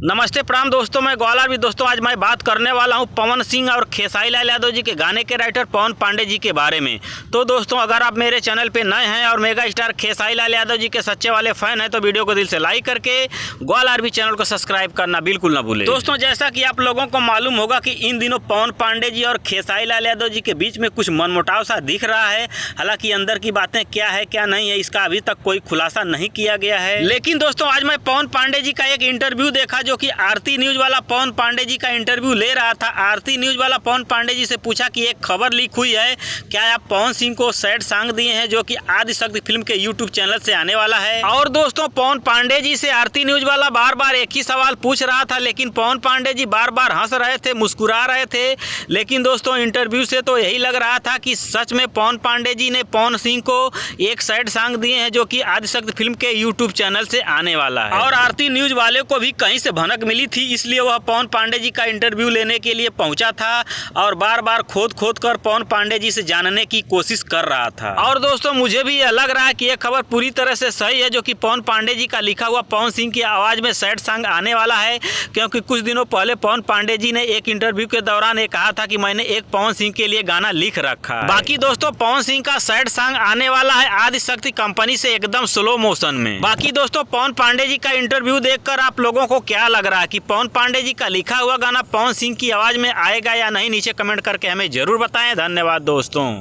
नमस्ते प्रणाम दोस्तों, मैं ग्वालियर भी दोस्तों आज मैं बात करने वाला हूं पवन सिंह और खेसारी लाल यादव जी के गाने के राइटर पवन पांडे जी के बारे में। तो दोस्तों अगर आप मेरे चैनल पे नए हैं और मेगा स्टार खेसारी लाल यादव जी के सच्चे वाले फैन हैं तो वीडियो को दिल से लाइक करके ग्वालियर भी चैनल को सब्सक्राइब करना बिल्कुल ना भूलें। दोस्तों जैसा कि आप लोगों को मालूम होगा कि इन दिनों पवन पांडे जी और खेसारी लाल यादव जी के बीच में कुछ मनमुटाव सा दिख रहा है। हालांकि अंदर की बातें क्या है क्या नहीं है इसका अभी तक कोई खुलासा नहीं किया गया है। लेकिन दोस्तों आज मैं पवन पांडे जी का एक इंटरव्यू देखा जो कि आरती न्यूज वाला पवन पांडे जी का इंटरव्यू ले रहा था। आरती न्यूज वाला पवन पांडे जी से पूछा कि एक खबर लीक हुई है, क्या आप पवन सिंह को सैड सॉन्ग दिए हैं जो कि आदिशक्ति फिल्म के यूट्यूब चैनल से आने वाला है। और दोस्तों पवन पांडे जी से आरती न्यूज वाला बार बार एक ही सवाल पूछ रहा था, लेकिन पवन पांडे जी बार बार हंस रहे थे, मुस्कुरा रहे थे। लेकिन दोस्तों इंटरव्यू से तो यही लग रहा था कि सच में पवन पांडे जी ने पवन सिंह को एक सैड सॉन्ग दिए हैं जो कि आदिशक्ति फिल्म के यूट्यूब चैनल से आने वाला है। और आरती न्यूज वाले को भी कहीं से भनक मिली थी, इसलिए वह पवन पांडे जी का इंटरव्यू लेने के लिए पहुंचा था और बार बार खोद कर पवन पांडे जी से जानने की कोशिश कर रहा था। और दोस्तों मुझे भी यह लग रहा है कि यह खबर पूरी तरह से सही है जो कि पवन पांडे जी का लिखा हुआ पवन सिंह की आवाज में सैड सॉन्ग आने वाला है, क्योंकि कुछ दिनों पहले पवन पांडे जी ने एक इंटरव्यू के दौरान ये कहा था कि मैंने एक पवन सिंह के लिए गाना लिख रखा है। बाकी दोस्तों पवन सिंह का सैड सॉन्ग आने वाला है आदिशक्ति कंपनी से एकदम स्लो मोशन में। बाकी दोस्तों पवन पांडे जी का इंटरव्यू देखकर आप लोगों को क्या लग रहा है कि पवन पांडे जी का लिखा हुआ गाना पवन सिंह की आवाज में आएगा या नहीं, नीचे कमेंट करके हमें जरूर बताएं। धन्यवाद दोस्तों।